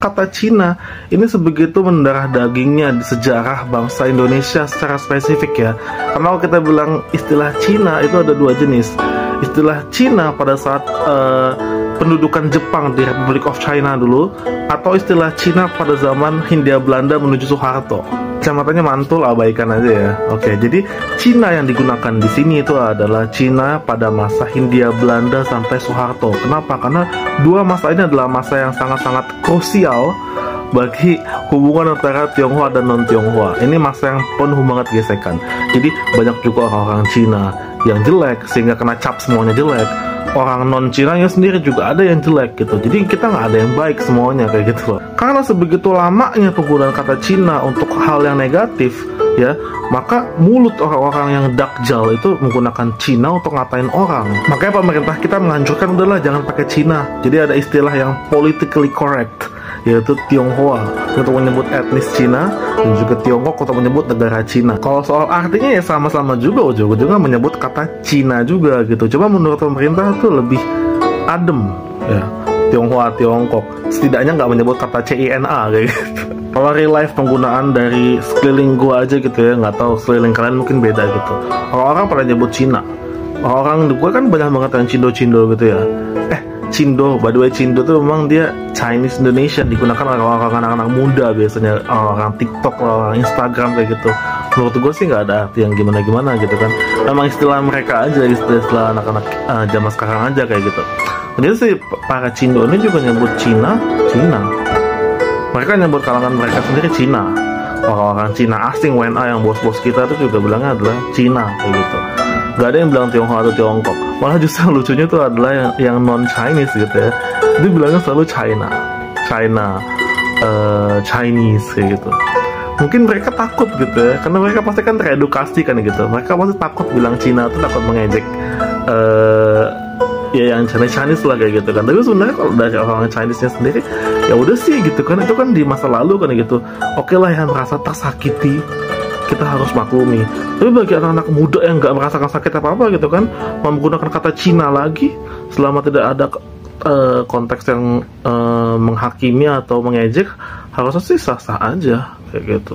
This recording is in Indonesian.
kata Cina ini sebegitu mendarah dagingnya di sejarah bangsa Indonesia secara spesifik ya. Karena kalau kita bilang istilah Cina itu ada dua jenis. Istilah Cina pada saat pendudukan Jepang di Republic of China dulu, atau istilah Cina pada zaman Hindia Belanda menuju Soeharto. Kacamatanya mantul, abaikan aja ya. Oke, jadi Cina yang digunakan di sini itu adalah Cina pada masa Hindia Belanda sampai Soeharto. Kenapa? Karena dua masa ini adalah masa yang sangat-sangat krusial bagi hubungan antara Tionghoa dan non-Tionghoa. Ini masa yang penuh banget gesekan. Jadi banyak juga orang-orang Cina yang jelek sehingga kena cap semuanya jelek. Orang non-Cina yang sendiri juga ada yang jelek gitu. Jadi kita nggak ada yang baik semuanya kayak gitu loh. Karena sebegitu lamanya penggunaan kata Cina untuk hal yang negatif ya, maka mulut orang-orang yang dakjal itu menggunakan Cina untuk ngatain orang. Makanya pemerintah kita menganjurkan udahlah jangan pakai Cina. Jadi ada istilah yang politically correct, yaitu Tionghoa untuk menyebut etnis Cina, dan juga Tiongkok untuk menyebut negara Cina. Kalau soal artinya ya sama-sama juga, ujung-ujungnya menyebut kata Cina juga gitu. Coba menurut pemerintah tuh lebih adem ya, Tionghoa, Tiongkok. Setidaknya nggak menyebut kata CINA kayak gitu. Kalau real life penggunaan dari sekeliling gua aja gitu ya, nggak tahu sekeliling kalian mungkin beda gitu. Orang-orang pada nyebut Cina. Orang-orang di gua kan banyak banget yang Cindo-Cindo gitu ya. Cindo, by the way Cindo tuh memang dia Chinese Indonesia, digunakan oleh orang-orang anak-anak muda biasanya, orang TikTok, orang Instagram kayak gitu. Menurut gue sih nggak ada arti yang gimana-gimana gitu kan. Memang istilah mereka aja, istilah anak-anak zaman sekarang aja kayak gitu. Jadi sih para Cindo ini juga nyebut Cina. Mereka nyebut kalangan mereka sendiri Cina. Orang-orang Cina asing WNA yang bos-bos kita tuh juga bilangnya adalah Cina kayak gitu. Gak ada yang bilang Tionghoa atau Tiongkok. Malah justru lucunya tuh adalah yang non-Chinese gitu ya. Dia bilangnya selalu China, Chinese kayak gitu. Mungkin mereka takut gitu ya, karena mereka pasti kan teredukasi kan gitu. Mereka pasti takut bilang Cina tuh, takut mengejek ya yang Chinese lah kayak gitu kan. Tapi sebenarnya kalau dari orang Chinese-nya sendiri ya udah sih gitu kan, itu kan di masa lalu kan gitu. Oke lah yang merasa tersakiti kita harus maklumi. Tapi bagi anak-anak muda yang nggak merasakan sakit apa-apa gitu kan, menggunakan kata Cina lagi selama tidak ada konteks yang menghakimi atau mengejek, harusnya sih sah-sah aja kayak gitu.